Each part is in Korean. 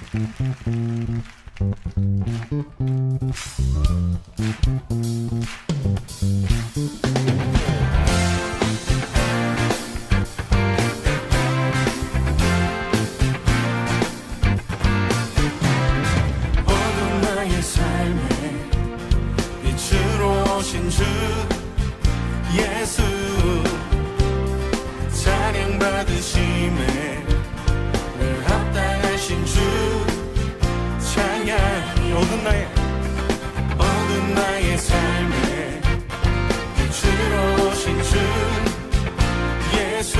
어두운 나의 삶에 빛으로 오신 주 예수, 찬양 받으심에 늘 합당하신 주 찬양. 어두운 나의 삶에 빛으로 오신 주 예수,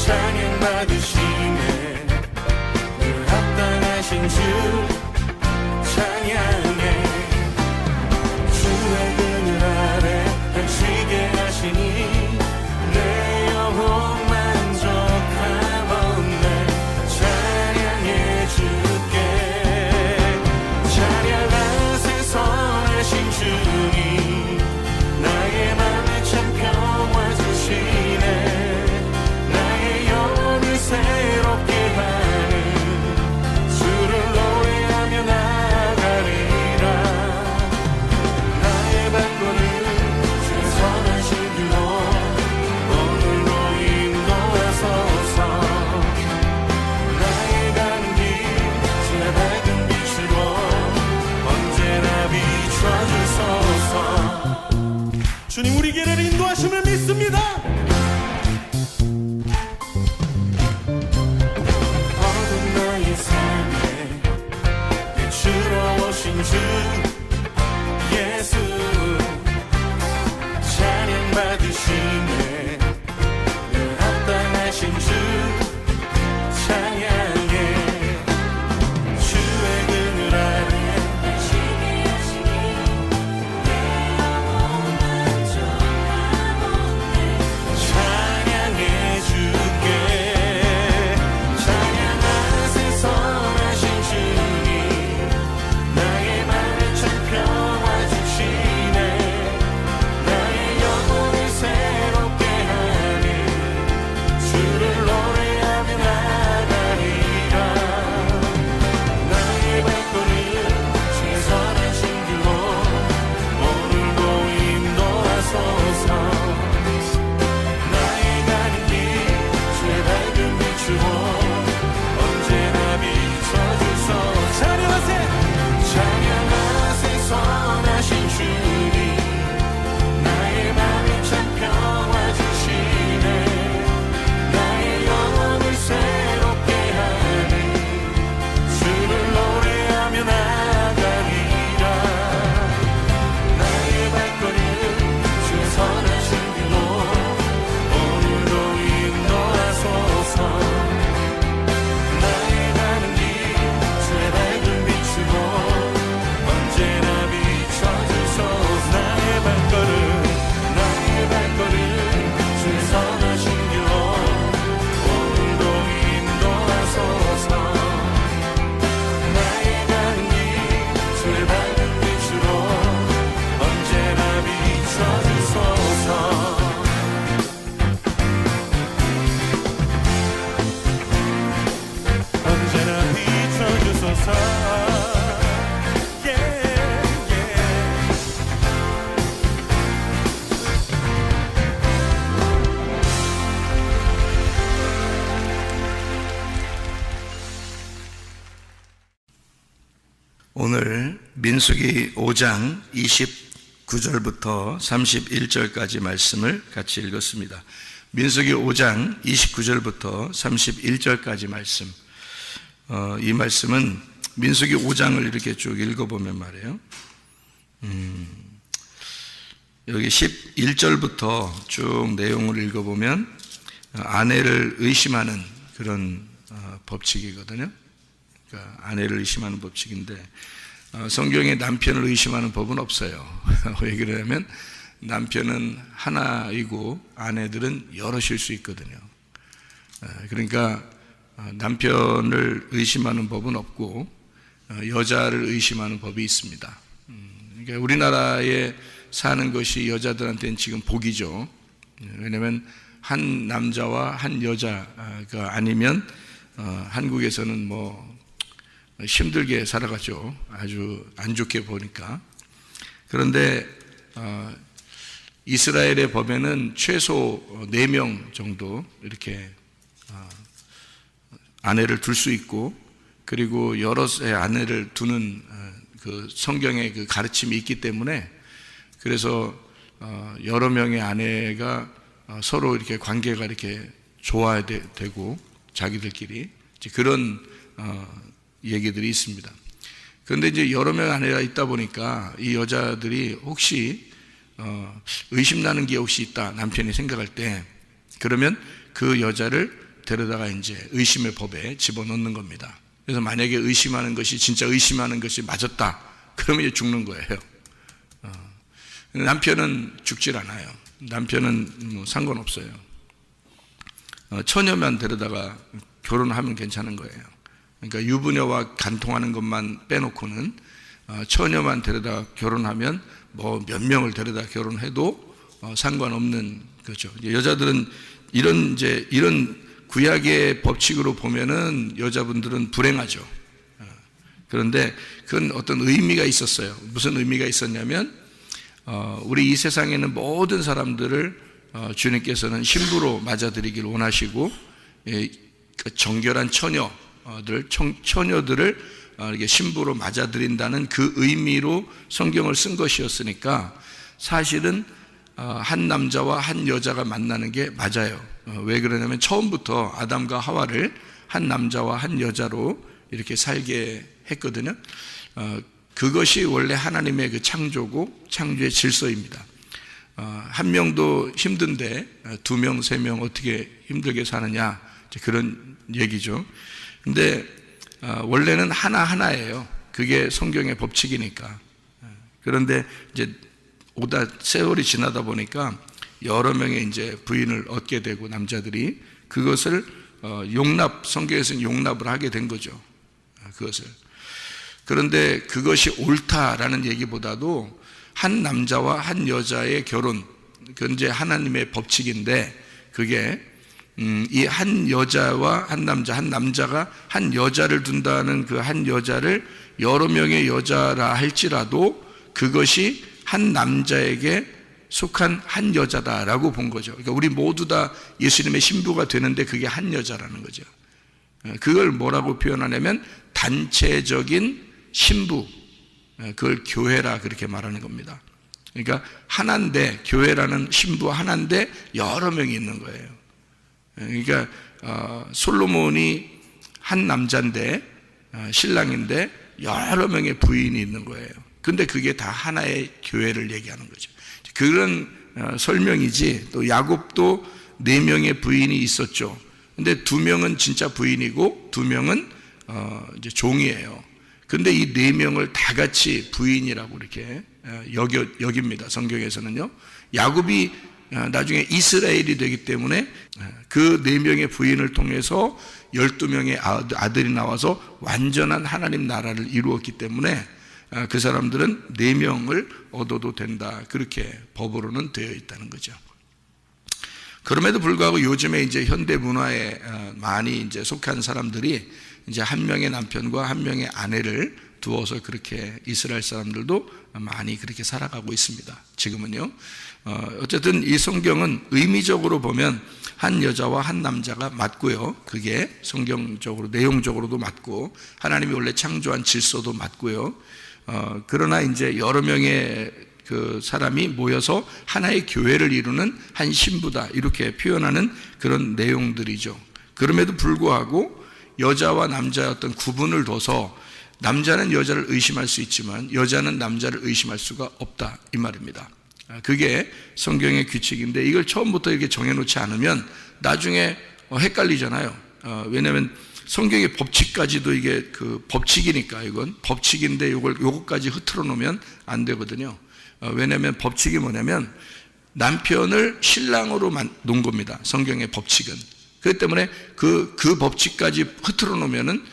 찬양 받으심에 늘 합당하신 주 찬양해. 주의 그늘 아래 안식에 하시니 내 영혼 만족하오네. 찬양해 주께. 찬양하세 선하신 주님, 나의 맘에 참 평화 주시네. 나의 영혼을 새롭게 하는 주를 노래하며 나가리라. 나의 발걸음 주의 선하신 길로 오늘도 인도하소서. 나의 가는 길 주의 밝은 빛으로 언제나 비춰주소서. 주님 우리 길을 인도하심을 믿습니다. 어두운 나의 삶에 빛으로 오신 주 예수, 찬양 받으시네 늘 합당하신 주 찬양해. 주의 그늘 아래 안식에 하시니 내 영혼 만족하오네. 찬양해 주께. 찬양하세 선하신 주님, 나의 맘에 참 평화 주시네. 나의 영혼을 새롭게 하는 주를 노래하며 나가리라. 나의 발걸음 주의 선하신 길로 오늘도 인도하소서. 나의 가는 길 주의 밝은 빛으로 언제나 비춰주소서. 찬양하세 선하신 주님, 나의 맘에 참 평화 주시네. 나의 영혼을 새롭게 하는 주를 노래하며 나가리라. 나의 발걸음 주의 선하신 길로 오늘도 인도하소서. 나의 가는 길 주의 밝은 빛으로 언제나 비춰주소서. 나의 발걸음 주의 선하신 길로 오늘도 인도하소서. 나의 가는 길 주의 밝은 빛으로 언제나 비춰주소서. 언제나 비춰주소서. 오늘 민수기 5장 29절부터 31절까지 말씀을 같이 읽었습니다. 민수기 5장 29절부터 31절까지 말씀. 이 말씀은 민수기 5장을 이렇게 쭉 읽어보면 말이에요. 여기 11절부터 쭉 내용을 읽어보면 아내를 의심하는 그런 법칙이거든요. 그러니까 아내를 의심하는 법칙인데 성경에 남편을 의심하는 법은 없어요. 왜 그러냐면 남편은 하나이고 아내들은 여럿일 수 있거든요. 그러니까 남편을 의심하는 법은 없고 여자를 의심하는 법이 있습니다. 그러니까 우리나라에 사는 것이 여자들한테는 지금 복이죠. 왜냐하면 한 남자와 한 여자가 아니면 한국에서는 뭐 힘들게 살아가죠. 아주 안 좋게 보니까. 그런데 이스라엘의 법에는 최소 4명 정도 이렇게 아내를 둘 수 있고, 그리고 여럿의 아내를 두는 그 성경의 그 가르침이 있기 때문에, 그래서 여러 명의 아내가 서로 이렇게 관계가 이렇게 좋아야 되고 자기들끼리 그런 얘기들이 있습니다. 그런데 이제 여러 명의 아내가 있다 보니까 이 여자들이 혹시 의심나는 게 혹시 있다, 남편이 생각할 때, 그러면 그 여자를 데려다가 이제 의심의 법에 집어넣는 겁니다. 그래서 만약에 의심하는 것이 진짜 의심하는 것이 맞았다, 그러면 이제 죽는 거예요. 남편은 죽질 않아요. 남편은 뭐 상관없어요. 처녀만 데려다가 결혼하면 괜찮은 거예요. 그러니까 유부녀와 간통하는 것만 빼놓고는 처녀만 데려다가 결혼하면 뭐 몇 명을 데려다 결혼해도 상관없는 거죠. 여자들은 이런 구약의 법칙으로 보면은 여자분들은 불행하죠. 그런데 그건 어떤 의미가 있었어요. 무슨 의미가 있었냐면, 우리 이 세상에는 모든 사람들을 주님께서는 신부로 맞아들이기를 원하시고, 정결한 처녀들을 이렇게 신부로 맞아들인다는 그 의미로 성경을 쓴 것이었으니까, 사실은 한 남자와 한 여자가 만나는 게 맞아요. 왜 그러냐면 처음부터 아담과 하와를 한 남자와 한 여자로 이렇게 살게 했거든요. 그것이 원래 하나님의 그 창조고 창조의 질서입니다. 한 명도 힘든데 2명, 3명 어떻게 힘들게 사느냐, 그런 얘기죠. 근데 원래는 하나예요. 그게 성경의 법칙이니까. 그런데 이제 세월이 지나다 보니까 여러 명의 이제 부인을 얻게 되고, 남자들이 그것을 성경에서는 용납을 하게 된 거죠. 그것을. 그런데 그것이 옳다라는 얘기보다도 한 남자와 한 여자의 결혼, 그건 이제 하나님의 법칙인데, 그게 이 한 여자와 한 남자가 한 여자를 둔다는 그 한 여자를 여러 명의 여자라 할지라도 그것이 한 남자에게 속한 한 여자다라고 본 거죠. 그러니까 우리 모두 다 예수님의 신부가 되는데 그게 한 여자라는 거죠. 그걸 뭐라고 표현하냐면 단체적인 신부, 그걸 교회라 그렇게 말하는 겁니다. 그러니까 하나인데, 교회라는 신부 하나인데 여러 명이 있는 거예요. 그러니까 솔로몬이 한 남자인데, 신랑인데 여러 명의 부인이 있는 거예요. 근데 그게 다 하나의 교회를 얘기하는 거죠. 그런 설명이지, 또 야곱도 4명의 부인이 있었죠. 근데 2명은 진짜 부인이고 2명은 이제 종이에요. 근데 이 4명을 다 같이 부인이라고 이렇게 여깁니다. 성경에서는요. 야곱이 나중에 이스라엘이 되기 때문에 그 4명의 부인을 통해서 12명의 아들이 나와서 완전한 하나님 나라를 이루었기 때문에 그 사람들은 4명을 얻어도 된다, 그렇게 법으로는 되어 있다는 거죠. 그럼에도 불구하고 요즘에 이제 현대 문화에 많이 이제 속한 사람들이 이제 한 명의 남편과 한 명의 아내를 두어서 그렇게 이스라엘 사람들도 많이 그렇게 살아가고 있습니다. 지금은요. 어쨌든 이 성경은 의미적으로 보면 한 여자와 한 남자가 맞고요. 그게 성경적으로, 내용적으로도 맞고 하나님이 원래 창조한 질서도 맞고요. 그러나 이제 여러 명의 그 사람이 모여서 하나의 교회를 이루는 한 신부다, 이렇게 표현하는 그런 내용들이죠. 그럼에도 불구하고 여자와 남자의 어떤 구분을 둬서 남자는 여자를 의심할 수 있지만 여자는 남자를 의심할 수가 없다, 이 말입니다. 그게 성경의 규칙인데, 이걸 처음부터 이렇게 정해놓지 않으면 나중에 헷갈리잖아요. 왜냐하면 성경의 법칙까지도 이게 그 법칙이니까, 이건 법칙인데 요것까지 흐트러 놓으면 안 되거든요. 왜냐하면 법칙이 뭐냐면 남편을 신랑으로 놓은 겁니다. 성경의 법칙은. 그렇기 때문에 그 법칙까지 흐트러 놓으면은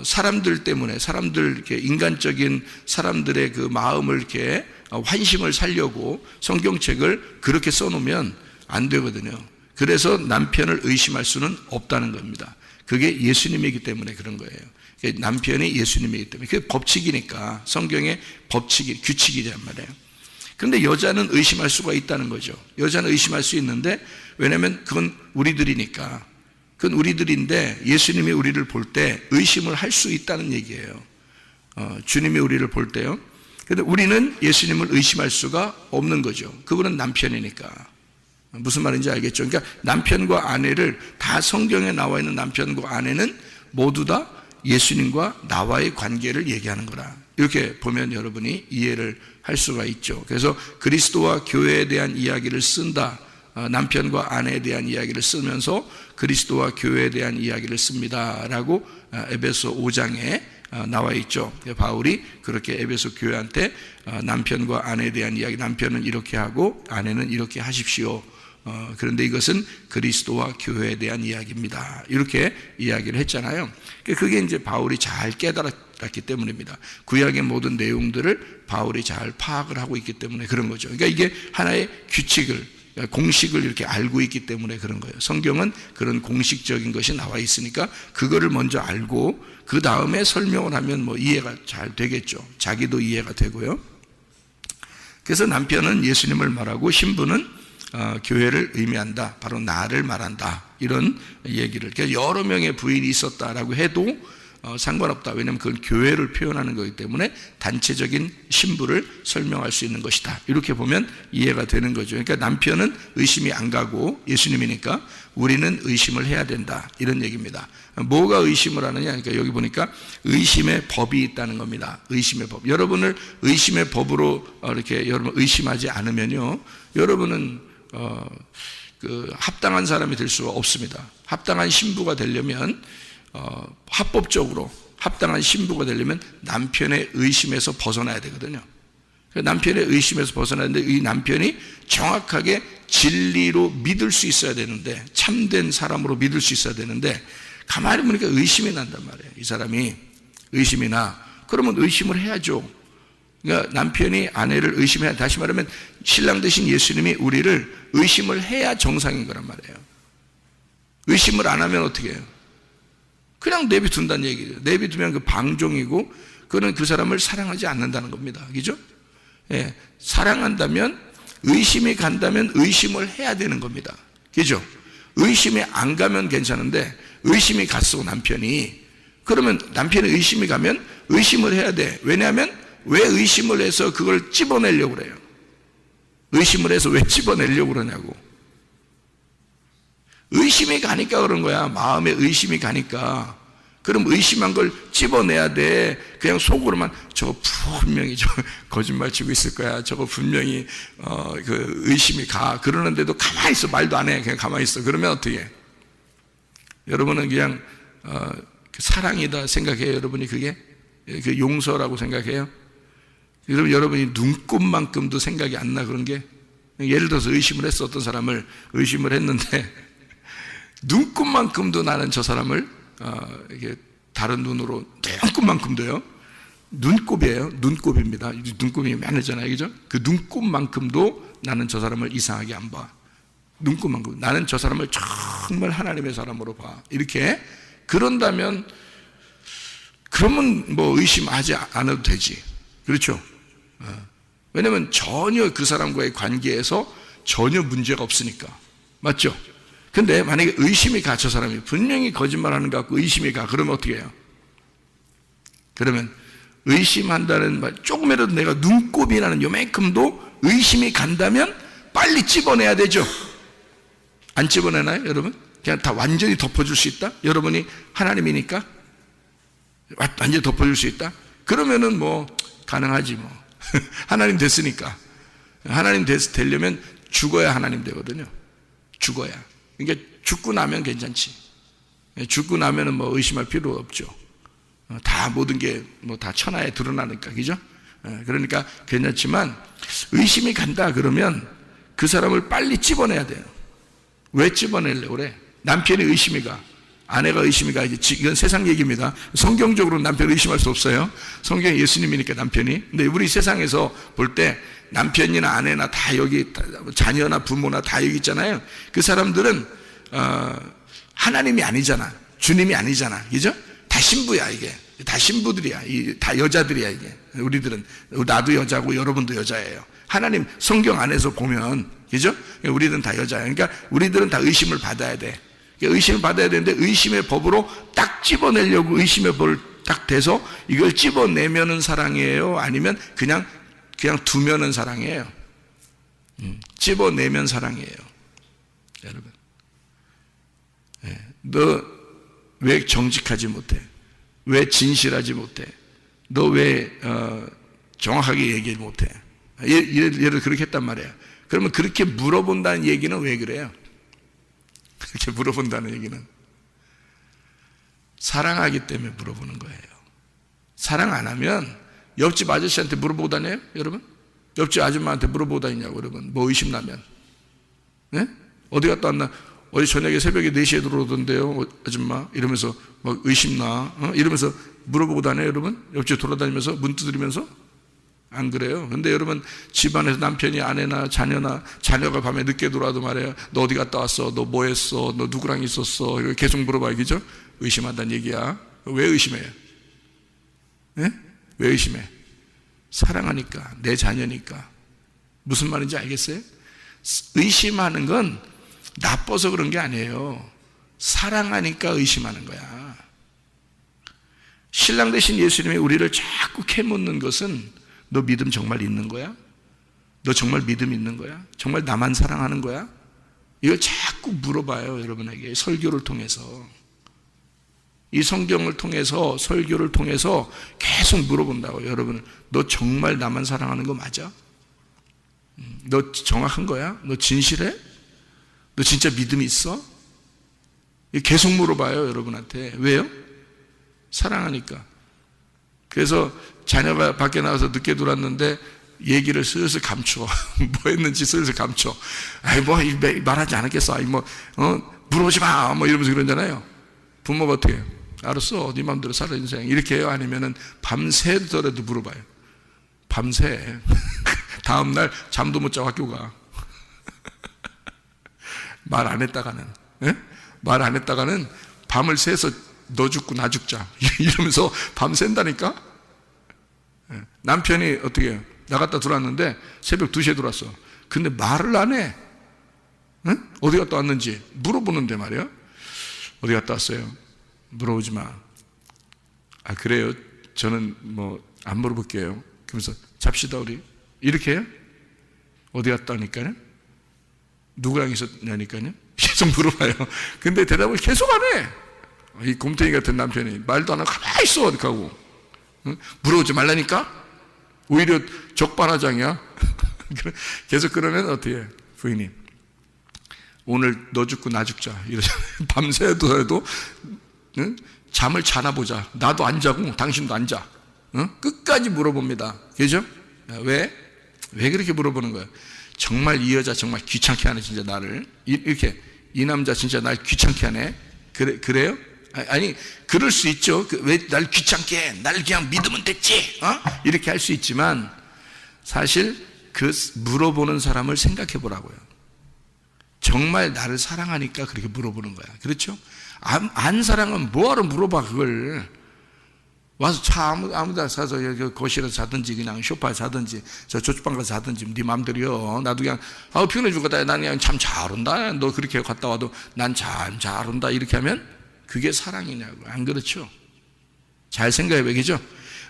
사람들 때문에, 사람들 이렇게 인간적인 사람들의 그 마음을 이렇게 환심을 살려고 성경책을 그렇게 써놓으면 안 되거든요. 그래서 남편을 의심할 수는 없다는 겁니다. 그게 예수님이기 때문에 그런 거예요. 남편이 예수님이기 때문에. 그게 법칙이니까. 성경의 법칙이, 규칙이란 말이에요. 그런데 여자는 의심할 수가 있다는 거죠. 여자는 의심할 수 있는데, 왜냐하면 그건 우리들이니까. 그건 우리들인데 예수님이 우리를 볼 때 의심을 할 수 있다는 얘기예요. 주님이 우리를 볼 때요. 그런데 우리는 예수님을 의심할 수가 없는 거죠. 그분은 남편이니까. 무슨 말인지 알겠죠? 그러니까 남편과 아내를, 다 성경에 나와 있는 남편과 아내는 모두 다 예수님과 나와의 관계를 얘기하는 거라. 이렇게 보면 여러분이 이해를 할 수가 있죠. 그래서 그리스도와 교회에 대한 이야기를 쓴다. 남편과 아내에 대한 이야기를 쓰면서 그리스도와 교회에 대한 이야기를 씁니다 라고 에베소 5장에 나와 있죠. 바울이 그렇게 에베소 교회한테 남편과 아내에 대한 이야기, 남편은 이렇게 하고 아내는 이렇게 하십시오. 그런데 이것은 그리스도와 교회에 대한 이야기입니다. 이렇게 이야기를 했잖아요. 그게 이제 바울이 잘 깨달았기 때문입니다. 구약의 모든 내용들을 바울이 잘 파악을 하고 있기 때문에 그런 거죠. 그러니까 이게 하나의 규칙을, 공식을 이렇게 알고 있기 때문에 그런 거예요. 성경은 그런 공식적인 것이 나와 있으니까 그거를 먼저 알고 그 다음에 설명을 하면 뭐 이해가 잘 되겠죠. 자기도 이해가 되고요. 그래서 남편은 예수님을 말하고 신부는 교회를 의미한다. 바로 나를 말한다. 이런 얘기를. 그러니까 여러 명의 부인이 있었다라고 해도 상관없다. 왜냐하면 그건 교회를 표현하는 거기 때문에 단체적인 신부를 설명할 수 있는 것이다. 이렇게 보면 이해가 되는 거죠. 그러니까 남편은 의심이 안 가고 예수님이니까 우리는 의심을 해야 된다. 이런 얘기입니다. 뭐가 의심을 하느냐? 그러니까 여기 보니까 의심의 법이 있다는 겁니다. 의심의 법. 여러분을 의심의 법으로 이렇게 여러분 의심하지 않으면요, 여러분은 합당한 사람이 될 수가 없습니다. 합당한 신부가 되려면 합법적으로 합당한 신부가 되려면 남편의 의심에서 벗어나야 되거든요. 남편의 의심에서 벗어나야 되는데 이 남편이 정확하게 진리로 믿을 수 있어야 되는데, 참된 사람으로 믿을 수 있어야 되는데 가만히 보니까 의심이 난단 말이에요. 이 사람이 의심이 나. 그러면 의심을 해야죠. 그러니까 남편이 아내를 의심해야, 다시 말하면 신랑 되신 예수님이 우리를 의심을 해야 정상인 거란 말이에요. 의심을 안 하면 어떻게 해요? 그냥 내비둔다는 얘기예요. 내비두면 그 방종이고, 그는 그 사람을 사랑하지 않는다는 겁니다. 그죠? 예, 사랑한다면, 의심이 간다면 의심을 해야 되는 겁니다. 그죠? 의심이 안 가면 괜찮은데, 의심이 갔어, 남편이. 그러면 남편의 의심이 가면 의심을 해야 돼. 왜냐하면, 왜 의심을 해서 그걸 찝어내려고 그래요? 의심을 해서 왜 찝어내려고 그러냐고. 의심이 가니까 그런 거야. 마음에 의심이 가니까. 그럼 의심한 걸 찝어내야 돼. 그냥 속으로만 저거 분명히 저 거짓말 치고 있을 거야. 저거 분명히 그 의심이 가. 그러는데도 가만히 있어. 말도 안 해. 그냥 가만히 있어. 그러면 어떻게 해? 여러분은 그냥 사랑이다 생각해요. 여러분이 그게 그 용서라고 생각해요. 그럼 여러분이 눈곱만큼도 생각이 안 나. 그런 게, 예를 들어서 의심을 했어. 어떤 사람을 의심을 했는데 눈곱만큼도 나는 저 사람을 이게 다른 눈으로, 눈곱만큼도요. 눈곱이에요. 눈곱입니다. 눈곱이 많으잖아요. 그죠? 그 눈곱만큼도 나는 저 사람을 이상하게 안 봐. 눈곱만큼. 나는 저 사람을 정말 하나님의 사람으로 봐. 이렇게. 그런다면, 그러면 뭐 의심하지 않아도 되지. 그렇죠? 왜냐면 전혀 그 사람과의 관계에서 전혀 문제가 없으니까. 맞죠? 근데 만약에 의심이 가, 저 사람이 분명히 거짓말하는 것 같고 의심이 가, 그러면 어떻게 해요? 그러면 의심한다는 말, 조금이라도 내가 눈곱이라는 요만큼도 의심이 간다면 빨리 찝어내야 되죠. 안 찝어내나요, 여러분? 그냥 다 완전히 덮어줄 수 있다? 여러분이 하나님이니까 완전히 덮어줄 수 있다? 그러면은 뭐 가능하지 뭐. 하나님 됐으니까. 하나님 되려면 죽어야 하나님 되거든요. 죽어야. 그러니까 죽고 나면 괜찮지. 죽고 나면은 뭐 의심할 필요 없죠. 다 모든 게 뭐 다 천하에 드러나니까. 그죠? 그러니까 괜찮지만 의심이 간다 그러면 그 사람을 빨리 찝어내야 돼요. 왜 찝어내려고 그래? 남편이 의심이 가. 아내가 의심이 가. 이건 세상 얘기입니다. 성경적으로 남편을 의심할 수 없어요. 성경이 예수님이니까 남편이. 근데 우리 세상에서 볼 때 남편이나 아내나 다 여기, 자녀나 부모나 다 여기 있잖아요. 그 사람들은 하나님이 아니잖아. 주님이 아니잖아. 그죠? 다 신부야, 이게. 다 신부들이야. 다 여자들이야, 이게. 우리들은, 나도 여자고 여러분도 여자예요. 하나님 성경 안에서 보면, 그죠? 우리들은 다 여자예요. 그러니까 우리들은 다 의심을 받아야 돼. 의심을 받아야 되는데 의심의 법으로 딱 집어내려고 의심의 법을 딱 대서 이걸 집어내면은 사랑이에요? 아니면 그냥 두면은 사랑이에요? 집어내면 사랑이에요. 여러분. 너 왜 정직하지 못해? 왜 진실하지 못해? 너 왜 정확하게 얘기 못해? 예를 그렇게 했단 말이에요. 그러면 그렇게 물어본다는 얘기는 왜 그래요? 그렇게 물어본다는 얘기는 사랑하기 때문에 물어보는 거예요. 사랑 안 하면 옆집 아저씨한테 물어보고 다녀요? 여러분? 옆집 아줌마한테 물어보고 다니냐고. 여러분 뭐 의심나면 네? 어디 갔다 왔나? 어제 저녁에 새벽에 4시에 들어오던데요 아줌마 이러면서 막 의심나 이러면서 물어보고 다녀요. 여러분 옆집 돌아다니면서 문 두드리면서 안 그래요? 근데 여러분 집안에서 남편이 아내나 자녀가 밤에 늦게 들어와도 말해요. 너 어디 갔다 왔어? 너 뭐 했어? 너 누구랑 있었어? 이거 계속 물어봐요. 그죠? 의심한다는 얘기야. 왜 의심해요? 네? 왜 의심해? 사랑하니까, 내 자녀니까. 무슨 말인지 알겠어요? 의심하는 건 나빠서 그런 게 아니에요. 사랑하니까 의심하는 거야. 신랑 대신 예수님이 우리를 자꾸 캐묻는 것은 너 믿음 정말 있는 거야? 너 정말 믿음 있는 거야? 정말 나만 사랑하는 거야? 이걸 자꾸 물어봐요. 여러분에게 설교를 통해서. 이 성경을 통해서 설교를 통해서 계속 물어본다고. 여러분 너 정말 나만 사랑하는 거 맞아? 너 정확한 거야? 너 진실해? 너 진짜 믿음이 있어? 계속 물어봐요. 여러분한테. 왜요? 사랑하니까. 그래서 자녀가 밖에 나와서 늦게 들어왔는데 얘기를 슬슬 감춰. 뭐 했는지 슬슬 감춰. 아이 뭐 말하지 않았겠어. 아이 뭐 물어보지 마. 뭐 이러면서 그러잖아요. 부모가 어떻게 해요? 알았어. 네 마음대로 살아 인생. 이렇게 해요? 아니면은 밤새더라도 물어봐요. 밤새. 다음날 잠도 못 자고 학교 가. 말 안 했다가는 말 안 했다가는 밤을 새서 너 죽고 나 죽자 이러면서 밤샌다니까. 남편이 어떻게 해요? 나갔다 들어왔는데 새벽 2시에 들어왔어. 근데 말을 안 해. 어디 갔다 왔는지 물어보는데 말이야. 어디 갔다 왔어요? 물어보지 마. 아 그래요? 저는 뭐 안 물어볼게요. 그러면서 잡시다 우리. 이렇게 해요? 어디 갔다 오니까요? 누구랑 있었냐니까요? 계속 물어봐요. 근데 대답을 계속 안 해. 이 곰탱이 같은 남편이 말도 안 하고 가만히 있어. 어떻게 하고. 물어보지 말라니까? 오히려 적반하장이야. 계속 그러면 어떻게 해? 부인이 오늘 너 죽고 나 죽자 이러잖아요. 밤새도 잠을 자나 보자. 나도 안 자고 당신도 안 자. 끝까지 물어봅니다. 그죠? 왜 그렇게 물어보는 거예요? 정말 이 여자 정말 귀찮게 하네. 진짜 나를 이렇게 이 남자 진짜 날 귀찮게 하네. 그래요? 아니 그럴 수 있죠. 왜 날 귀찮게 해? 날 그냥 믿으면 됐지. 이렇게 할 수 있지만 사실 그 물어보는 사람을 생각해 보라고요. 정말 나를 사랑하니까 그렇게 물어보는 거야. 그렇죠? 안 사랑하면 뭐하러 물어봐 그걸. 와서 차 아무데나 사서 여기 거실에서 자든지 그냥 소파에 자든지 저 조축방 가서 자든지 네 마음대로요. 나도 그냥 피곤해 죽겠다. 난 그냥 참 잘 온다. 너 그렇게 갔다 와도 난 참 잘 온다. 이렇게 하면 그게 사랑이냐고. 안 그렇죠? 잘 생각해 보겠죠?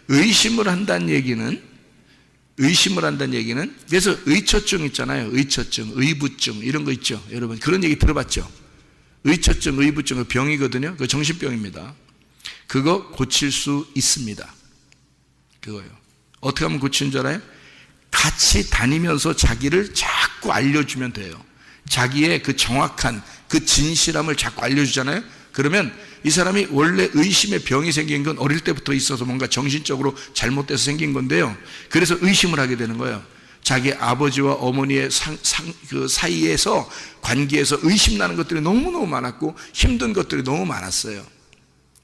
의심을 한다는 얘기는 그래서 의처증 있잖아요. 의처증, 의부증 이런 거 있죠. 여러분 그런 얘기 들어봤죠? 의처증, 의부증 그 병이거든요. 그 정신병입니다. 그거 고칠 수 있습니다. 그거요. 어떻게 하면 고치는 줄 알아요? 같이 다니면서 자기를 자꾸 알려주면 돼요. 자기의 그 정확한 그 진실함을 자꾸 알려주잖아요. 그러면 이 사람이 원래 의심의 병이 생긴 건 어릴 때부터 있어서 뭔가 정신적으로 잘못돼서 생긴 건데요. 그래서 의심을 하게 되는 거예요. 자기 아버지와 어머니의 그 사이에서 관계에서 의심나는 것들이 너무너무 많았고 힘든 것들이 너무 많았어요.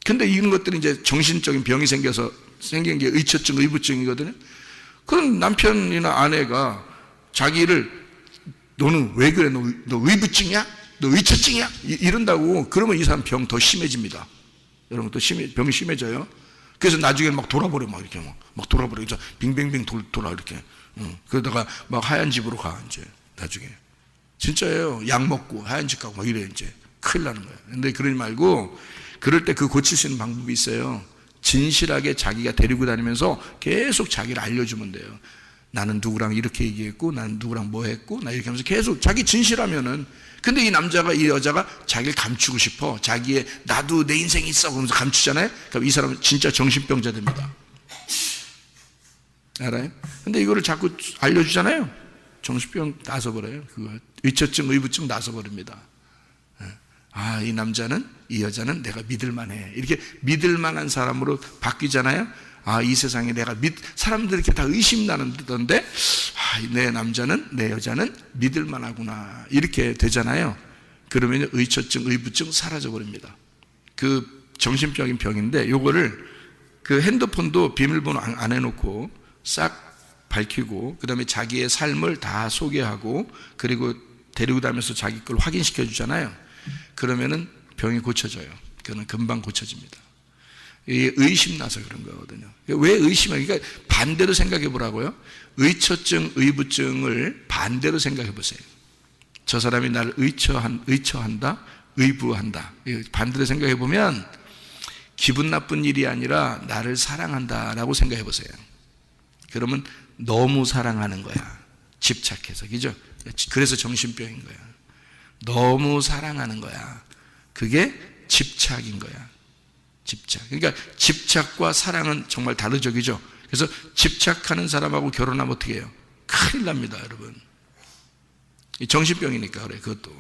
근데 이런 것들이 이제 정신적인 병이 생겨서 생긴 게 의처증, 의부증이거든요. 그럼 남편이나 아내가 자기를 너는 왜 그래? 너 의부증이야? 너 의처증이야? 이런다고 그러면 이 사람 병 더 심해집니다. 여러분 또 병이 심해져요. 그래서 나중에 막 돌아버려 막 이렇게 막 돌아버려. 그래서 빙빙빙 돌아 이렇게. 그러다가 막 하얀 집으로 가 이제 나중에. 진짜예요. 약 먹고 하얀 집 가고 막 이래 이제 큰일 나는 거예요. 근데 그러지 말고 그럴 때 그 고칠 수 있는 방법이 있어요. 진실하게 자기가 데리고 다니면서 계속 자기를 알려주면 돼요. 나는 누구랑 이렇게 얘기했고, 나는 누구랑 뭐 했고, 나 이렇게 하면서 계속 자기 진실하면은. 근데 이 여자가 자기를 감추고 싶어. 자기의 나도 내 인생이 있어 그러면서 감추잖아요. 그럼 이 사람은 진짜 정신병자 됩니다. 알아요? 근데 이거를 자꾸 알려주잖아요. 정신병 나서버려요. 그거 의처증, 의부증 나서버립니다. 아, 이 남자는, 이 여자는 내가 믿을만해. 이렇게 믿을만한 사람으로 바뀌잖아요. 아, 이 세상에 내가 사람들이 이렇게 다 의심나는데, 아, 내 남자는, 내 여자는 믿을만하구나. 이렇게 되잖아요. 그러면 의처증, 의부증 사라져버립니다. 그 정신병인 병인데, 요거를 그 핸드폰도 비밀번호 안 해놓고 싹 밝히고, 그 다음에 자기의 삶을 다 소개하고, 그리고 데리고 다니면서 자기 걸 확인시켜 주잖아요. 그러면은 병이 고쳐져요. 그거는 금방 고쳐집니다. 이게 의심 나서 그런 거거든요. 왜 의심을? 그러니까 반대로 생각해 보라고요. 의처증, 의부증을 반대로 생각해 보세요. 저 사람이 나를 의처한다, 의부한다. 반대로 생각해 보면 기분 나쁜 일이 아니라 나를 사랑한다라고 생각해 보세요. 그러면 너무 사랑하는 거야. 집착해서, 그죠? 그래서 정신병인 거야. 너무 사랑하는 거야. 그게 집착인 거야. 집착. 그러니까 집착과 사랑은 정말 다르죠, 그죠? 그래서 집착하는 사람하고 결혼하면 어떻게 해요? 큰일 납니다, 여러분. 정신병이니까 그래, 그것도.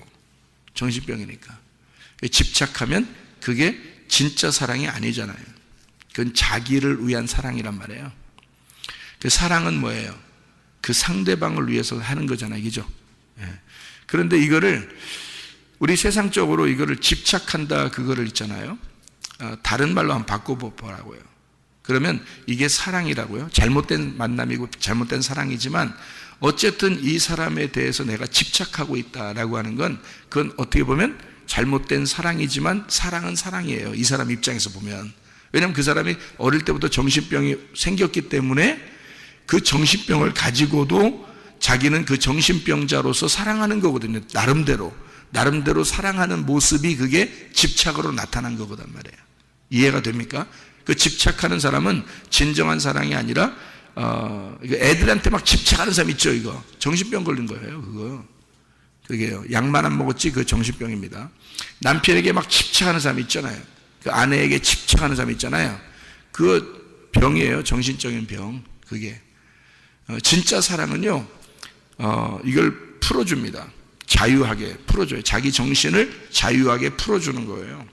정신병이니까. 집착하면 그게 진짜 사랑이 아니잖아요. 그건 자기를 위한 사랑이란 말이에요. 그 사랑은 뭐예요? 그 상대방을 위해서 하는 거잖아요, 그죠? 그런데 이거를 우리 세상적으로 이거를 집착한다 그거를 있잖아요. 다른 말로 한번 바꿔보라고요. 그러면 이게 사랑이라고요. 잘못된 만남이고 잘못된 사랑이지만 어쨌든 이 사람에 대해서 내가 집착하고 있다라고 하는 건 그건 어떻게 보면 잘못된 사랑이지만 사랑은 사랑이에요. 이 사람 입장에서 보면. 왜냐하면 그 사람이 어릴 때부터 정신병이 생겼기 때문에 그 정신병을 가지고도 자기는 그 정신병자로서 사랑하는 거거든요. 나름대로 사랑하는 모습이 그게 집착으로 나타난 거거든 말이에요. 이해가 됩니까? 그 집착하는 사람은 진정한 사랑이 아니라 애들한테 막 집착하는 사람 있죠. 이거 정신병 걸린 거예요. 그게요. 약만 안 먹었지 그 정신병입니다. 남편에게 막 집착하는 사람 있잖아요. 그 아내에게 집착하는 사람 있잖아요. 그 병이에요. 정신적인 병. 그게 진짜 사랑은요. 이걸 풀어줍니다. 자유하게 풀어줘요. 자기 정신을 자유하게 풀어주는 거예요.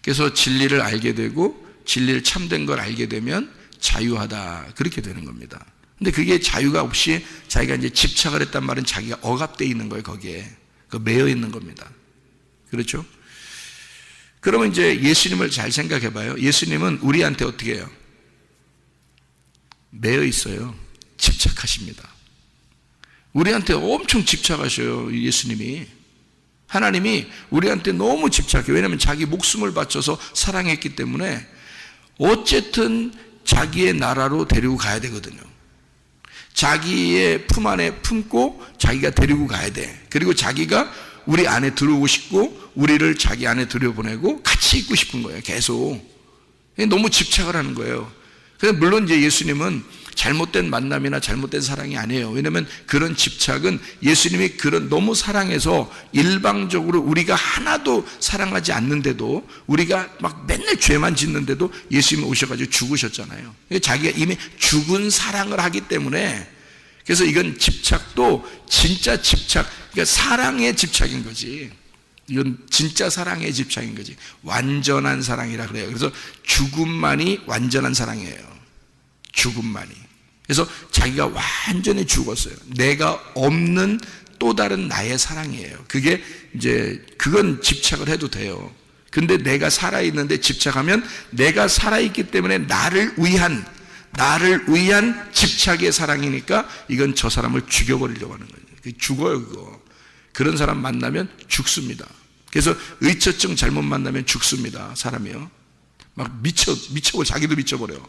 그래서 진리를 알게 되고 진리를 참된 걸 알게 되면 자유하다 그렇게 되는 겁니다. 근데 그게 자유가 없이 자기가 이제 집착을 했단 말은 자기가 억압되어 있는 거예요. 거기에 매여 있는 겁니다. 그렇죠? 그러면 이제 예수님을 잘 생각해 봐요. 예수님은 우리한테 어떻게 해요? 매여 있어요. 집착하십니다. 우리한테 엄청 집착하셔요. 예수님이. 하나님이 우리한테 너무 집착해요. 왜냐하면 자기 목숨을 바쳐서 사랑했기 때문에 어쨌든 자기의 나라로 데리고 가야 되거든요. 자기의 품 안에 품고 자기가 데리고 가야 돼. 그리고 자기가 우리 안에 들어오고 싶고 우리를 자기 안에 들여보내고 같이 있고 싶은 거예요. 계속. 너무 집착을 하는 거예요. 그래서 물론 이제 예수님은 잘못된 만남이나 잘못된 사랑이 아니에요. 왜냐하면 그런 집착은 예수님이 그런 너무 사랑해서 일방적으로 우리가 하나도 사랑하지 않는데도 우리가 막 맨날 죄만 짓는데도 예수님이 오셔가지고 죽으셨잖아요. 자기가 이미 죽은 사랑을 하기 때문에 그래서 이건 집착도 진짜 집착, 그러니까 사랑의 집착인 거지. 이건 진짜 사랑의 집착인 거지. 완전한 사랑이라 그래요. 그래서 죽음만이 완전한 사랑이에요. 죽음만이. 그래서 자기가 완전히 죽었어요. 내가 없는 또 다른 나의 사랑이에요. 그게 이제 그건 집착을 해도 돼요. 근데 내가 살아있는데 집착하면 내가 살아있기 때문에 나를 위한 집착의 사랑이니까 이건 저 사람을 죽여버리려고 하는 거예요. 죽어요, 그거. 그런 사람 만나면 죽습니다. 그래서 의처증 잘못 만나면 죽습니다. 사람이요. 막 미쳐버려. 자기도 미쳐버려요.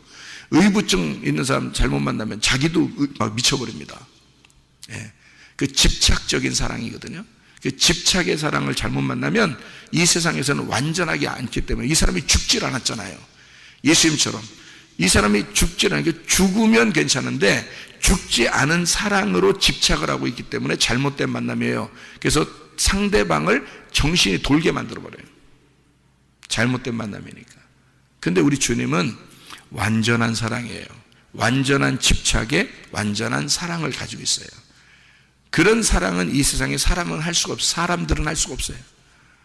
의부증 있는 사람 잘못 만나면 자기도 막 미쳐버립니다. 예. 그 집착적인 사랑이거든요. 그 집착의 사랑을 잘못 만나면 이 세상에서는 완전하게 않기 때문에 이 사람이 죽질 않았잖아요. 예수님처럼. 이 사람이 죽질 않게 죽으면 괜찮은데 죽지 않은 사랑으로 집착을 하고 있기 때문에 잘못된 만남이에요. 그래서 상대방을 정신이 돌게 만들어버려요. 잘못된 만남이니까. 근데 우리 주님은 완전한 사랑이에요. 완전한 집착에 완전한 사랑을 가지고 있어요. 그런 사랑은 이 세상에 사람은 할 수가 없어요. 사람들은 할 수가 없어요.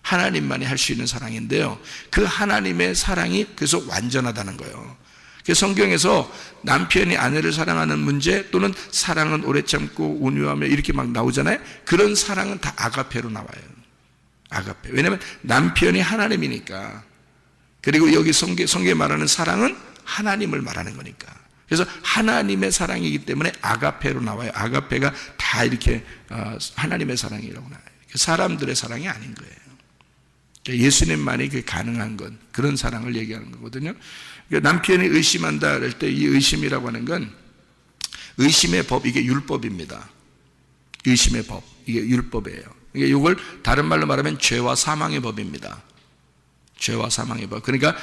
하나님만이 할 수 있는 사랑인데요. 그 하나님의 사랑이 그래서 완전하다는 거예요. 그래서 성경에서 남편이 아내를 사랑하는 문제 또는 사랑은 오래 참고 온유하며 이렇게 막 나오잖아요. 그런 사랑은 다 아가페로 나와요. 아가페. 왜냐하면 남편이 하나님이니까. 그리고 여기 성경에 말하는 사랑은 하나님을 말하는 거니까. 그래서 하나님의 사랑이기 때문에 아가페로 나와요. 아가페가 다 이렇게 하나님의 사랑이라고 나와요. 사람들의 사랑이 아닌 거예요. 예수님만이 그게 가능한 건 그런 사랑을 얘기하는 거거든요. 남편이 의심한다 그럴 때 이 의심이라고 하는 건 의심의 법, 이게 율법입니다. 의심의 법, 이게 율법이에요. 이걸 다른 말로 말하면 죄와 사망의 법입니다. 죄와 사망의 법. 그러니까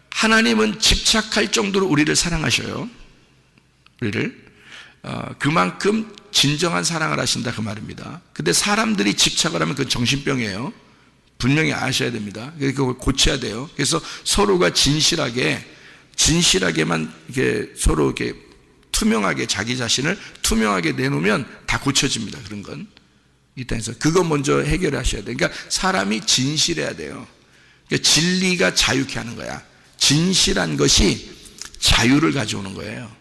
하나님은 집착할 정도로 우리를 사랑하셔요. 우리를 그만큼 진정한 사랑을 하신다 그 말입니다. 근데 사람들이 집착을 하면 그건 정신병이에요. 분명히 아셔야 됩니다. 그걸 고쳐야 돼요. 그래서 서로가 진실하게만 이렇게 서로 이렇게 투명하게 자기 자신을 투명하게 내놓으면 다 고쳐집니다. 그런 건 이 땅에서 그거 먼저 해결하셔야 돼요. 그러니까 사람이 진실해야 돼요. 그러니까 진리가 자유케 하는 거야. 진실한 것이 자유를 가져오는 거예요.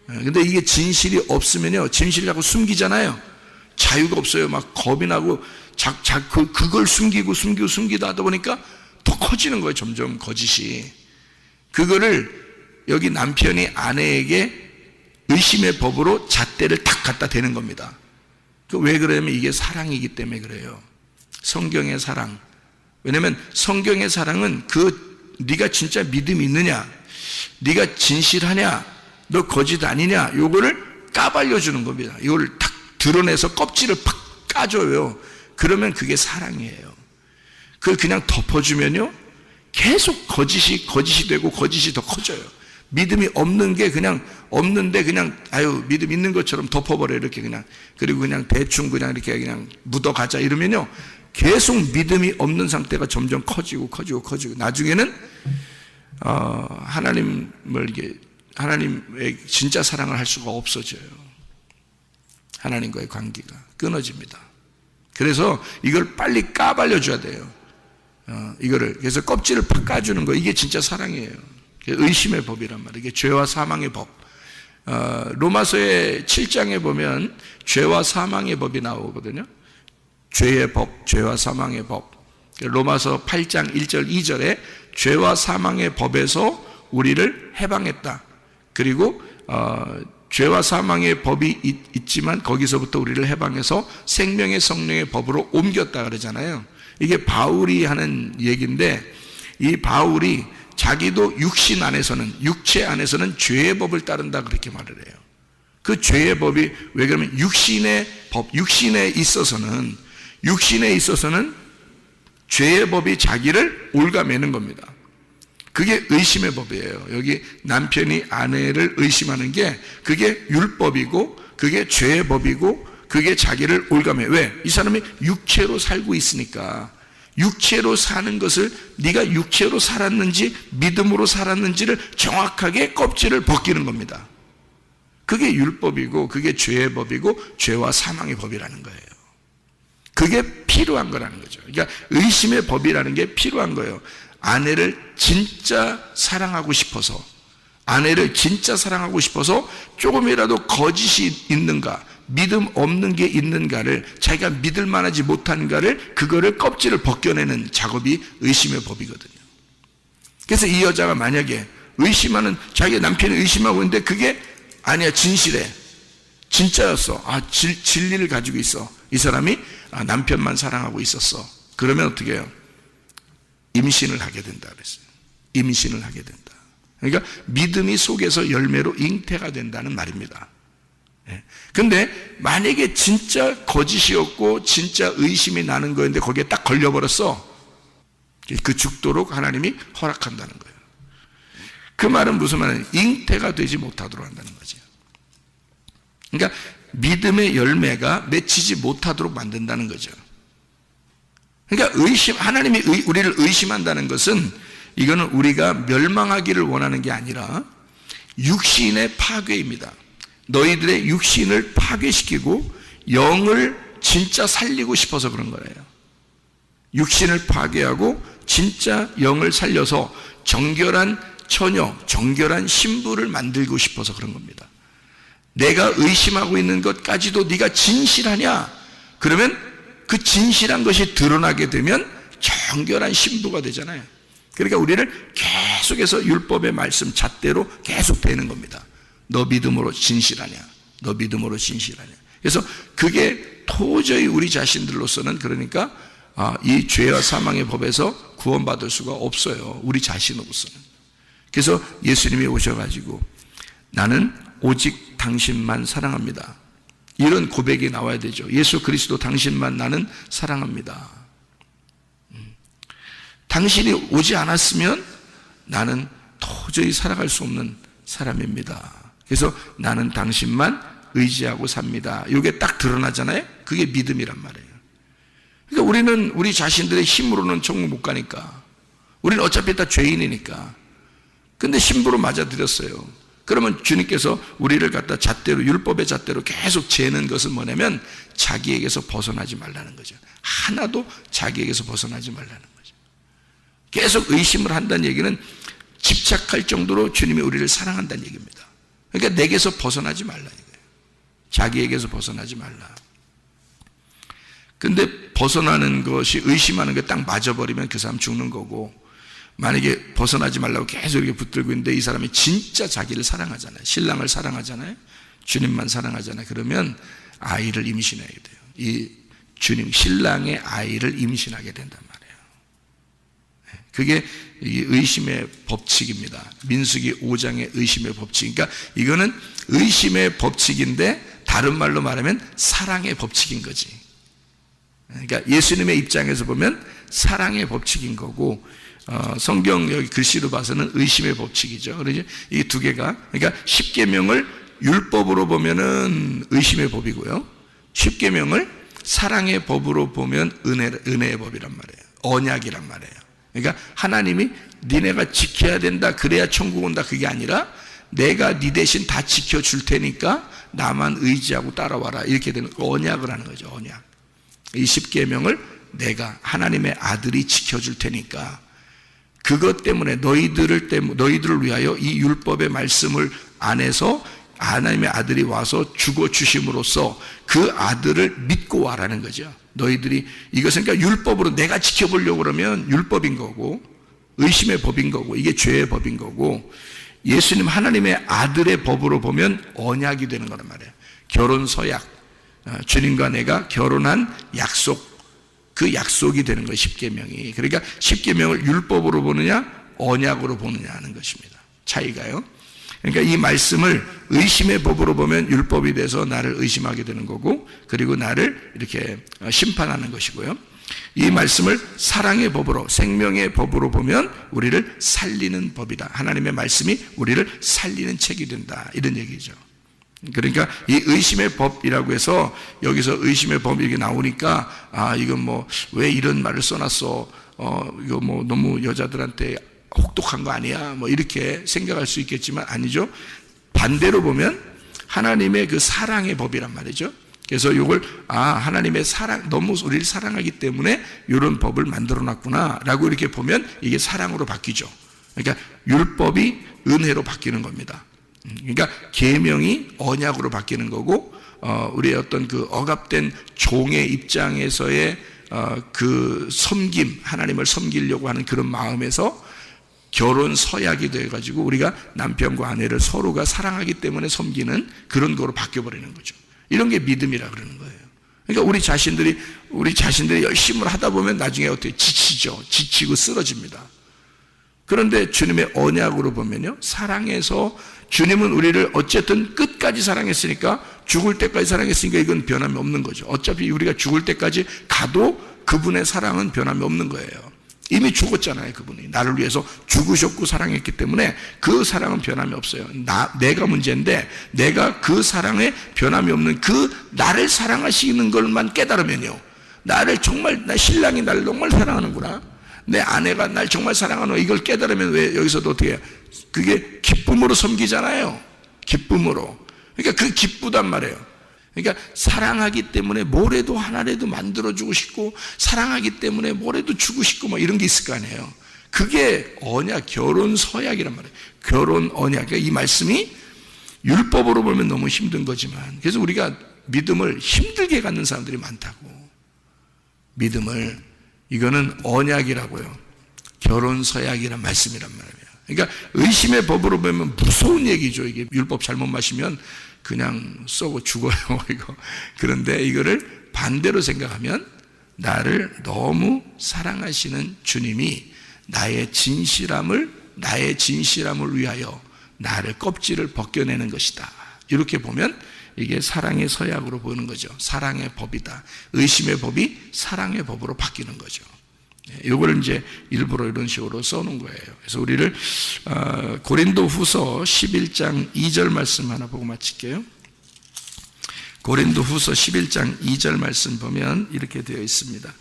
근데 이게 진실이 없으면요, 진실을 자꾸 숨기잖아요. 자유가 없어요. 막 겁이 나고 그걸 숨기다 하다 보니까 더 커지는 거예요. 점점 거짓이. 그거를 여기 남편이 아내에게 의심의 법으로 잣대를 탁 갖다 대는 겁니다. 왜 그러냐면 이게 사랑이기 때문에 그래요. 성경의 사랑. 왜냐면 성경의 사랑은 네가 진짜 믿음이 있느냐, 네가 진실하냐, 너 거짓 아니냐, 요거를 까발려 주는 겁니다. 이걸 탁 드러내서 껍질을 팍 까줘요. 그러면 그게 사랑이에요. 그걸 그냥 덮어주면요, 계속 거짓이 되고 거짓이 더 커져요. 믿음이 없는 게 그냥 없는데 그냥 믿음 있는 것처럼 덮어버려요. 이렇게 그냥. 그리고 그냥 대충 그냥 이렇게 그냥 묻어가자 이러면요, 계속 믿음이 없는 상태가 점점 커지고 나중에는 하나님의 진짜 사랑을 할 수가 없어져요. 하나님과의 관계가 끊어집니다. 그래서 이걸 빨리 까발려 줘야 돼요. 그래서 껍질을 팍 까주는 거, 이게 진짜 사랑이에요. 의심의 법이란 말이에요. 이게 죄와 사망의 법. 로마서의 7장에 보면 죄와 사망의 법이 나오거든요. 죄의 법, 죄와 사망의 법. 로마서 8장 1절 2절에 죄와 사망의 법에서 우리를 해방했다. 그리고 죄와 사망의 법이 있지만 거기서부터 우리를 해방해서 생명의 성령의 법으로 옮겼다 그러잖아요. 이게 바울이 하는 얘기인데, 이 바울이 자기도 육체 안에서는 죄의 법을 따른다 그렇게 말을 해요. 그 죄의 법이 왜 그러면 육신의 법, 육신에 있어서는 죄의 법이 자기를 올가매는 겁니다. 그게 의심의 법이에요. 여기 남편이 아내를 의심하는 게 그게 율법이고 그게 죄의 법이고 그게 자기를 올가매. 왜? 이 사람이 육체로 살고 있으니까. 육체로 사는 것을 네가 육체로 살았는지 믿음으로 살았는지를 정확하게 껍질을 벗기는 겁니다. 그게 율법이고 그게 죄의 법이고 죄와 사망의 법이라는 거예요. 그게 필요한 거라는 거죠. 그러니까 의심의 법이라는 게 필요한 거예요. 아내를 진짜 사랑하고 싶어서 조금이라도 거짓이 있는가, 믿음 없는 게 있는가를, 자기가 믿을 만하지 못한가를, 그거를 껍질을 벗겨내는 작업이 의심의 법이거든요. 그래서 이 여자가 만약에 자기 남편이 의심하고 있는데 그게 아니야, 진실해, 진짜였어, 진리를 가지고 있어, 이 사람이 남편만 사랑하고 있었어. 그러면 어떻게 해요? 임신을 하게 된다 그랬어요. 임신을 하게 된다. 그러니까 믿음이 속에서 열매로 잉태가 된다는 말입니다. 근데 만약에 진짜 거짓이었고 진짜 의심이 나는 거였는데 거기에 딱 걸려버렸어. 그 죽도록 하나님이 허락한다는 거예요. 그 말은 무슨 말이에요? 잉태가 되지 못하도록 한다는 거죠. 그러니까 믿음의 열매가 맺히지 못하도록 만든다는 거죠. 그러니까 하나님이 우리를 의심한다는 것은 이거는 우리가 멸망하기를 원하는 게 아니라 육신의 파괴입니다. 너희들의 육신을 파괴시키고 영을 진짜 살리고 싶어서 그런 거예요. 육신을 파괴하고 진짜 영을 살려서 정결한 처녀, 정결한 신부를 만들고 싶어서 그런 겁니다. 내가 의심하고 있는 것까지도 네가 진실하냐? 그러면 그 진실한 것이 드러나게 되면 정결한 신부가 되잖아요. 그러니까 우리를 계속해서 율법의 말씀 잣대로 계속 배는 겁니다. 너 믿음으로 진실하냐? 너 믿음으로 진실하냐? 그래서 그게 도저히 우리 자신들로서는 그러니까 이 죄와 사망의 법에서 구원받을 수가 없어요. 우리 자신으로서는. 그래서 예수님이 오셔가지고 나는 오직 당신만 사랑합니다. 이런 고백이 나와야 되죠. 예수 그리스도 당신만 나는 사랑합니다. 당신이 오지 않았으면 나는 도저히 살아갈 수 없는 사람입니다. 그래서 나는 당신만 의지하고 삽니다. 이게 딱 드러나잖아요. 그게 믿음이란 말이에요. 그러니까 우리는 우리 자신들의 힘으로는 천국 못 가니까, 우리는 어차피 다 죄인이니까. 근데 신부로 맞아들였어요. 그러면 주님께서 우리를 갖다 잣대로, 율법의 잣대로 계속 재는 것은 뭐냐면 자기에게서 벗어나지 말라는 거죠. 하나도 자기에게서 벗어나지 말라는 거죠. 계속 의심을 한다는 얘기는 집착할 정도로 주님이 우리를 사랑한다는 얘기입니다. 그러니까 내게서 벗어나지 말라 이거예요. 자기에게서 벗어나지 말라. 근데 벗어나는 것이, 의심하는 게 딱 맞아버리면 그 사람 죽는 거고, 만약에 벗어나지 말라고 계속 이렇게 붙들고 있는데 이 사람이 진짜 자기를 사랑하잖아요. 신랑을 사랑하잖아요. 주님만 사랑하잖아요. 그러면 아이를 임신하게 돼요. 이 주님, 신랑의 아이를 임신하게 된단 말이에요. 그게 이 의심의 법칙입니다. 민수기 5장의 의심의 법칙. 그러니까 이거는 의심의 법칙인데 다른 말로 말하면 사랑의 법칙인 거지. 그러니까 예수님의 입장에서 보면 사랑의 법칙인 거고, 성경 여기 글씨로 봐서는 의심의 법칙이죠. 그러죠? 이 두 개가, 그러니까 십계명을 율법으로 보면은 의심의 법이고요, 십계명을 사랑의 법으로 보면 은혜의 법이란 말이에요. 언약이란 말이에요. 그러니까 하나님이 니네가 지켜야 된다, 그래야 천국 온다, 그게 아니라 내가 네 대신 다 지켜줄 테니까 나만 의지하고 따라와라, 이렇게 되는 언약을 하는 거죠. 언약. 이 십계명을 내가, 하나님의 아들이 지켜줄 테니까, 그것 때문에 너희들을 위하여 이 율법의 말씀을 안에서 하나님의 아들이 와서 죽어 주심으로써 그 아들을 믿고 와라는 거죠. 너희들이 이것은, 그러니까 율법으로 내가 지켜보려고 그러면 율법인 거고, 의심의 법인 거고, 이게 죄의 법인 거고, 예수님 하나님의 아들의 법으로 보면 언약이 되는 거란 말이에요. 결혼 서약, 주님과 내가 결혼한 약속, 그 약속이 되는 거예요, 십계명이. 그러니까 십계명을 율법으로 보느냐 언약으로 보느냐 하는 것입니다. 차이가요. 그러니까 이 말씀을 의심의 법으로 보면 율법이 돼서 나를 의심하게 되는 거고, 그리고 나를 이렇게 심판하는 것이고요. 이 말씀을 사랑의 법으로, 생명의 법으로 보면 우리를 살리는 법이다. 하나님의 말씀이 우리를 살리는 책이 된다, 이런 얘기죠. 그러니까 이 의심의 법이라고 해서 여기서 의심의 법이 이렇게 나오니까, 이건 뭐 왜 이런 말을 써놨어, 이거 뭐 너무 여자들한테 혹독한 거 아니야, 뭐 이렇게 생각할 수 있겠지만 아니죠. 반대로 보면 하나님의 그 사랑의 법이란 말이죠. 그래서 이걸 하나님의 사랑, 너무 우리를 사랑하기 때문에 이런 법을 만들어 놨구나 라고 이렇게 보면 이게 사랑으로 바뀌죠. 그러니까 율법이 은혜로 바뀌는 겁니다. 그러니까 계명이 언약으로 바뀌는 거고, 우리의 어떤 그 억압된 종의 입장에서의 그 섬김, 하나님을 섬기려고 하는 그런 마음에서 결혼 서약이 돼가지고 우리가 남편과 아내를 서로가 사랑하기 때문에 섬기는 그런 거로 바뀌어버리는 거죠. 이런 게 믿음이라 그러는 거예요. 그러니까 우리 자신들이 열심히 하다 보면 나중에 어떻게 지치죠. 지치고 쓰러집니다. 그런데 주님의 언약으로 보면요, 사랑해서 주님은 우리를 어쨌든 끝까지 사랑했으니까, 죽을 때까지 사랑했으니까 이건 변함이 없는 거죠. 어차피 우리가 죽을 때까지 가도 그분의 사랑은 변함이 없는 거예요. 이미 죽었잖아요. 그분이 나를 위해서 죽으셨고 사랑했기 때문에 그 사랑은 변함이 없어요. 내가 문제인데, 내가 그 사랑에 변함이 없는 그 나를 사랑하시는 것만 깨달으면요, 나를 정말, 나 신랑이 나를 정말 사랑하는구나, 내 아내가 날 정말 사랑하는, 이걸 깨달으면 왜 여기서도 어떻게 해요? 그게 기쁨으로 섬기잖아요. 기쁨으로. 그러니까 그 기쁘단 말이에요. 그러니까 사랑하기 때문에 뭐래도 하나라도 만들어주고 싶고, 사랑하기 때문에 뭐래도 주고 싶고, 뭐 이런 게 있을 거 아니에요. 그게 언약, 결혼 서약이란 말이에요. 결혼 언약. 그러니까 이 말씀이 율법으로 보면 너무 힘든 거지만, 그래서 우리가 믿음을 힘들게 갖는 사람들이 많다고. 믿음을, 이거는 언약이라고요. 결혼 서약이란 말씀이란 말이에요. 그러니까 의심의 법으로 보면 무서운 얘기죠. 이게 율법 잘못 마시면 그냥 쏘고 죽어요, 이거. 그런데 이거를 반대로 생각하면, 나를 너무 사랑하시는 주님이 나의 진실함을 위하여 나를 껍질을 벗겨내는 것이다. 이렇게 보면 이게 사랑의 서약으로 보는 거죠. 사랑의 법이다. 의심의 법이 사랑의 법으로 바뀌는 거죠. 이걸 이제 일부러 이런 식으로 써놓은 거예요. 그래서 우리를 고린도 후서 11장 2절 말씀 하나 보고 마칠게요. 고린도 후서 11장 2절 말씀 보면 이렇게 되어 있습니다.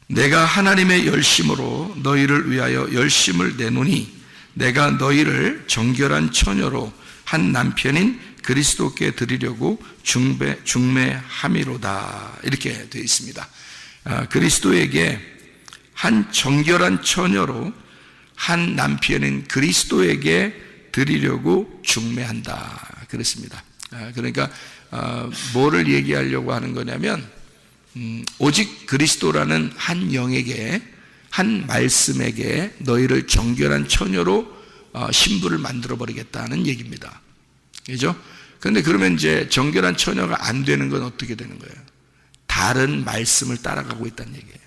내가 하나님의 열심으로 너희를 위하여 열심을 내노니, 내가 너희를 정결한 처녀로 한 남편인 그리스도께 드리려고 중매함이로다. 이렇게 되어 있습니다. 그리스도에게, 한 정결한 처녀로 한 남편인 그리스도에게 드리려고 중매한다. 그랬습니다. 그러니까 뭐를 얘기하려고 하는 거냐면, 오직 그리스도라는 한 영에게, 한 말씀에게 너희를 정결한 처녀로 신부를 만들어 버리겠다는 얘기입니다. 그죠? 그런데 그러면 이제 정결한 처녀가 안 되는 건 어떻게 되는 거예요? 다른 말씀을 따라가고 있다는 얘기예요.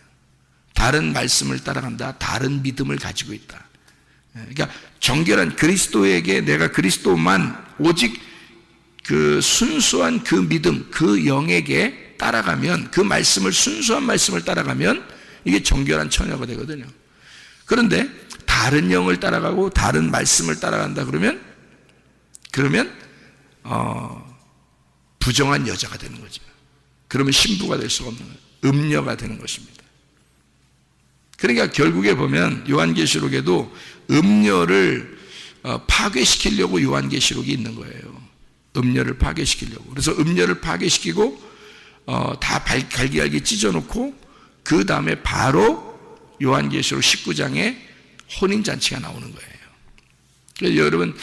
다른 말씀을 따라간다. 다른 믿음을 가지고 있다. 그러니까 정결한 그리스도에게, 내가 그리스도만, 오직 그 순수한 그 믿음, 그 영에게 따라가면, 그 말씀을, 순수한 말씀을 따라가면 이게 정결한 처녀가 되거든요. 그런데 다른 영을 따라가고 다른 말씀을 따라간다 그러면 부정한 여자가 되는 거죠. 그러면 신부가 될 수가 없는 거예요. 음녀가 되는 것입니다. 그러니까 결국에 보면 요한계시록에도 음녀를 파괴시키려고 요한계시록이 있는 거예요. 음녀를 파괴시키려고. 그래서 음녀를 파괴시키고 다 갈기갈기 찢어놓고, 그 다음에 바로 요한계시록 19장에 혼인잔치가 나오는 거예요. 그래서 여러분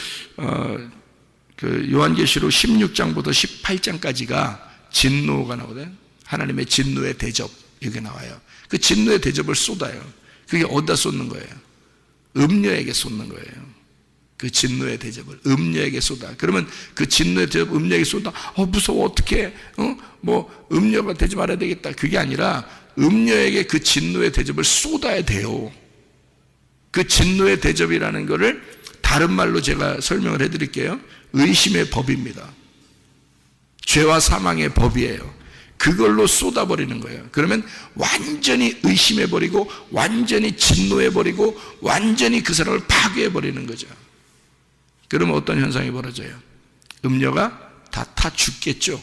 그 요한계시록 16장부터 18장까지가 진노가 나오거든요. 하나님의 진노의 대접, 이게 나와요. 그 진노의 대접을 쏟아요. 그게 어디다 쏟는 거예요? 음녀에게 쏟는 거예요. 그 진노의 대접을 음녀에게 쏟아. 그러면 그 진노의 대접 음녀에게 쏟아. 무서워, 어떡해, 뭐 음녀가 되지 말아야 되겠다. 그게 아니라 음녀에게 그 진노의 대접을 쏟아야 돼요. 그 진노의 대접이라는 거를 다른 말로 제가 설명을 해드릴게요. 의심의 법입니다. 죄와 사망의 법이에요. 그걸로 쏟아버리는 거예요. 그러면 완전히 의심해버리고, 완전히 진노해버리고, 완전히 그 사람을 파괴해버리는 거죠. 그러면 어떤 현상이 벌어져요? 음녀가 다 죽겠죠.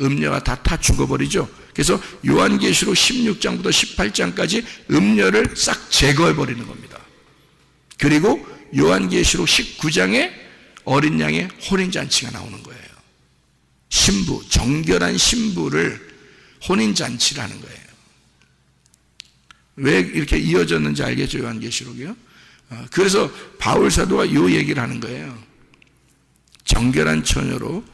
음녀가 다 죽어버리죠. 그래서 요한계시록 16장부터 18장까지 음녀를 싹 제거해버리는 겁니다. 그리고 요한계시록 19장에 어린 양의 혼인잔치가 나오는 거예요. 신부, 정결한 신부를 혼인잔치를 하는 거예요. 왜 이렇게 이어졌는지 알겠죠? 요한계시록이요. 그래서 바울 사도가 이 얘기를 하는 거예요. 정결한 처녀로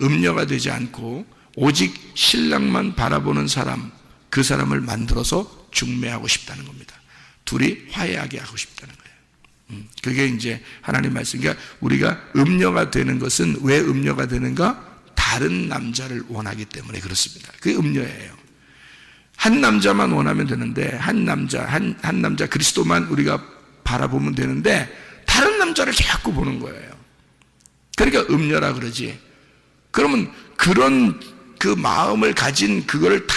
음녀가 되지 않고 오직 신랑만 바라보는 사람, 그 사람을 만들어서 중매하고 싶다는 겁니다. 둘이 화해하게 하고 싶다는 거예요. 그게 이제 하나님 말씀. 그러니까 우리가 음녀가 되는 것은 왜 음녀가 되는가? 다른 남자를 원하기 때문에 그렇습니다. 그게 음녀예요. 한 남자만 원하면 되는데, 한 남자 그리스도만 우리가 바라보면 되는데 다른 남자를 자꾸 보는 거예요. 그러니까 음녀라 그러지. 그러면 그런 그 마음을 가진 그거를 다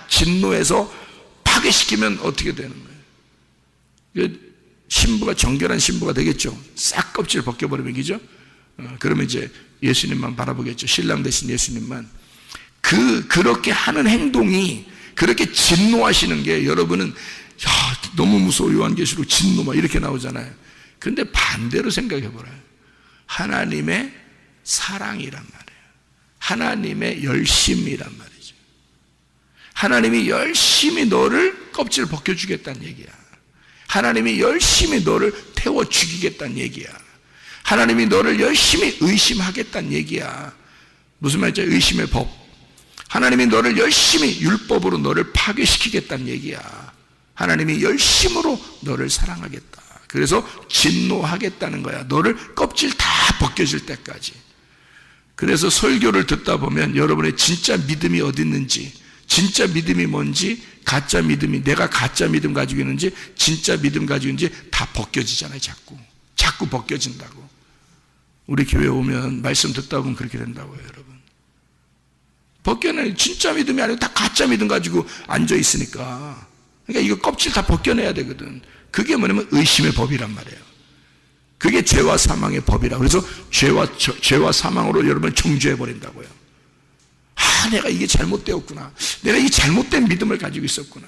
진노해서 파괴시키면 어떻게 되는 거예요? 신부가 정결한 신부가 되겠죠. 싹 껍질 벗겨버리면, 그죠? 그러면 이제 예수님만 바라보겠죠. 신랑 되신 예수님만. 그렇게 하는 행동이, 그렇게 진노하시는 게, 여러분은 너무 무서워, 요한계시록 진노 막 이렇게 나오잖아요. 근데 반대로 생각해보라요. 하나님의 사랑이란 말이에요. 하나님의 열심이란 말이죠. 하나님이 열심히 너를 껍질 벗겨주겠다는 얘기야. 하나님이 열심히 너를 태워 죽이겠다는 얘기야. 하나님이 너를 열심히 의심하겠다는 얘기야. 무슨 말이죠? 의심의 법. 하나님이 너를 열심히 율법으로 너를 파괴시키겠다는 얘기야. 하나님이 열심으로 너를 사랑하겠다. 그래서 진노하겠다는 거야. 너를 껍질 다 벗겨질 때까지. 그래서 설교를 듣다 보면 여러분의 진짜 믿음이 어디 있는지, 진짜 믿음이 뭔지, 가짜 믿음이, 내가 가짜 믿음 가지고 있는지 진짜 믿음 가지고 있는지 다 벗겨지잖아요. 자꾸 벗겨진다고. 우리 교회 오면 말씀 듣다 보면 그렇게 된다고요, 여러분. 벗겨내. 진짜 믿음이 아니고 다 가짜 믿음 가지고 앉아 있으니까. 그러니까 이거 껍질 다 벗겨내야 되거든. 그게 뭐냐면 의심의 법이란 말이에요. 그게 죄와 사망의 법이라. 그래서 죄와 사망으로 여러분을 정죄해 버린다고요. 내가 이게 잘못되었구나. 내가 이 잘못된 믿음을 가지고 있었구나.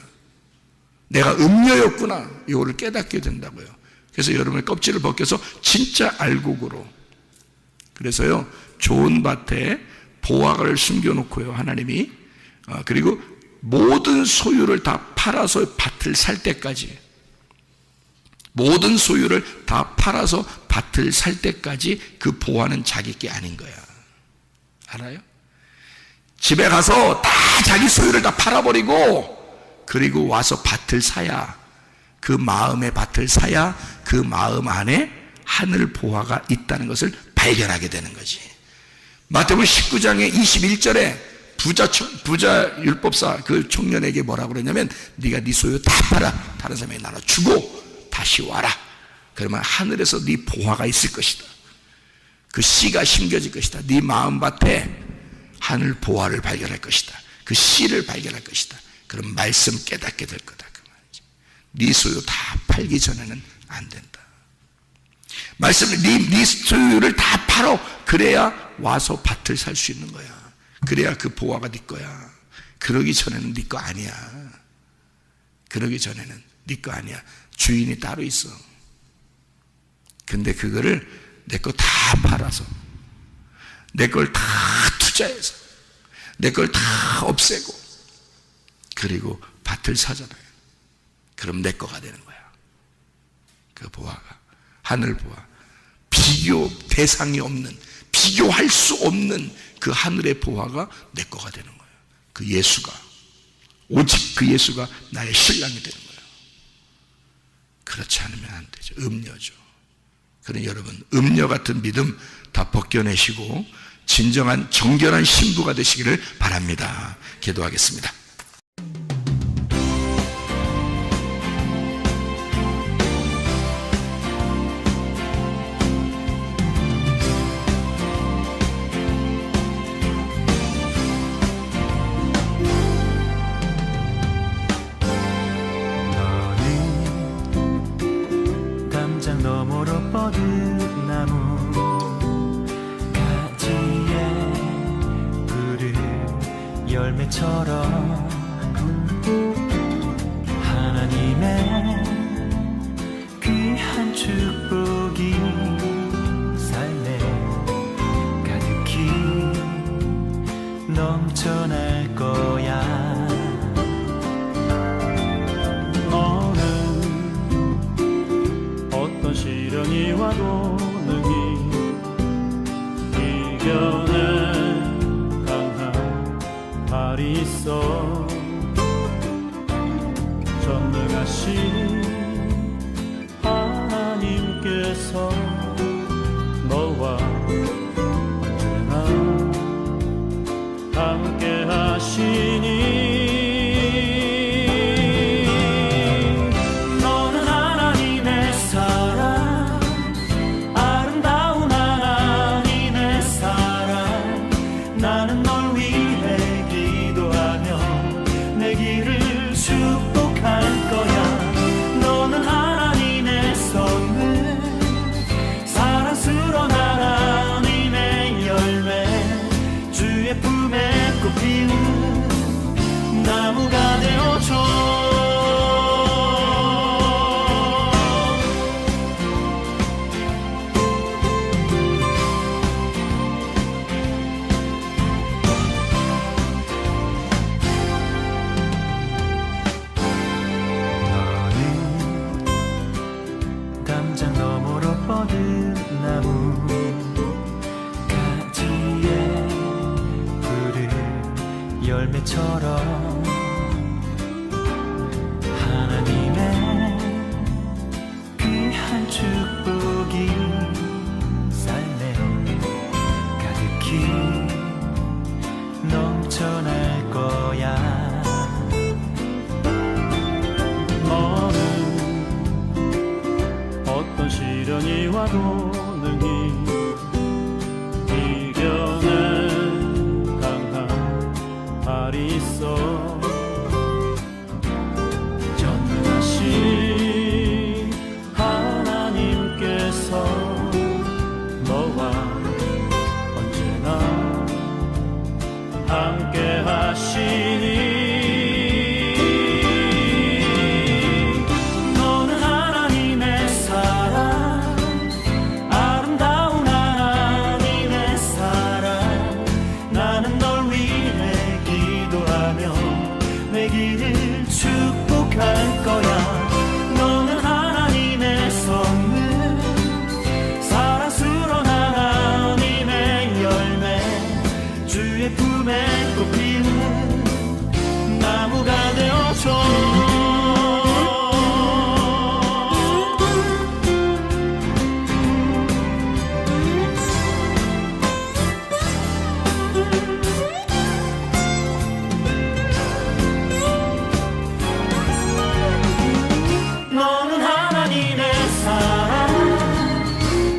내가 음녀였구나. 이거를 깨닫게 된다고요. 그래서 여러분의 껍질을 벗겨서 진짜 알곡으로. 그래서요, 좋은 밭에 보화를 숨겨놓고요, 하나님이. 그리고 모든 소유를 다 팔아서 밭을 살 때까지, 모든 소유를 다 팔아서 밭을 살 때까지 그 보화는 자기 게 아닌 거야. 알아요? 집에 가서 다 자기 소유를 다 팔아버리고 그리고 와서 밭을 사야, 그 마음의 밭을 사야 그 마음 안에 하늘 보화가 있다는 것을 발견하게 되는 거지. 마태복음 19장의 21절에 부자 율법사 그 청년에게 뭐라고 그러냐면, 네가 네 소유 다 팔아 다른 사람에게 나눠주고 다시 와라. 그러면 하늘에서 네 보화가 있을 것이다. 그 씨가 심겨질 것이다. 네 마음밭에 하늘 보화를 발견할 것이다. 그 씨를 발견할 것이다. 그럼 말씀 깨닫게 될 거다, 그 말이지. 네 소유 다 팔기 전에는 안 된다. 말씀을 네 소유를 다 팔어. 그래야 와서 밭을 살 수 있는 거야. 그래야 그 보화가 네 거야. 그러기 전에는 네 거 아니야. 그러기 전에는 네 거 아니야. 주인이 따로 있어. 근데 그거를 내 거 다 팔아서, 내 걸 다 투자해서, 내 걸 다 없애고 그리고 밭을 사잖아요. 그럼 내 거가 되는 거야. 그 보화가, 하늘 보화, 비교 대상이 없는, 비교할 수 없는 그 하늘의 보화가 내 거가 되는 거예요. 그 예수가, 오직 그 예수가 나의 신랑이 되는 거예요. 그렇지 않으면 안 되죠. 음녀죠. 그러니 여러분, 음녀 같은 믿음 다 벗겨내시고 진정한 정결한 신부가 되시기를 바랍니다. 기도하겠습니다. 열매처럼 하나님의 귀한 축복이 삶에 가득히 넘쳐날 거야. 너는 어떤 시련이 와도 능히 이겨내 발이 있어. 전능하신 하나님께서 너와 언제나 꽃피운 나무가 되어줘. 담장 너머로 뻗은 나무 가지에 푸른 열매처럼 하나님의 귀한 축복이 삶에 가득히 넘쳐날 거야. 너는 어떤 시련이 와도 능히 이겨낸 강한 발이 있어. 전능하신 하나님께서 너와 언제나 함께 하시니 내 길을 축복할 거야. 너는 하나님의 선물, 사랑스러운 하나님의 열매, 주의 품에 꽃피운 나무가 되어줘. 너는 하나님의 사랑,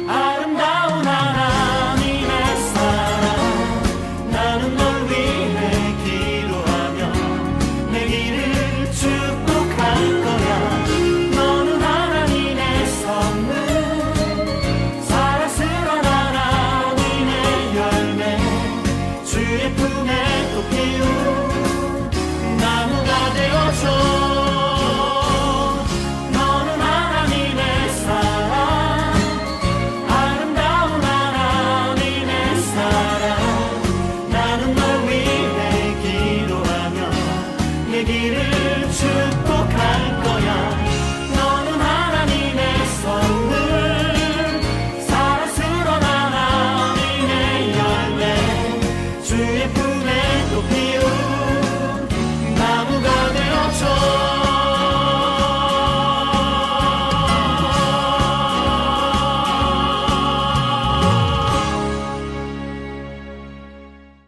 아름다운 하나님의 사랑. 나는 널 위해 기도하며 내 길을 축복할 거야. 너는 하나님의 선물, 사랑스러운 하나님의 열매, 주의 품에 꽃피운 나무가 되어줘. 내 길을 축복할 거야.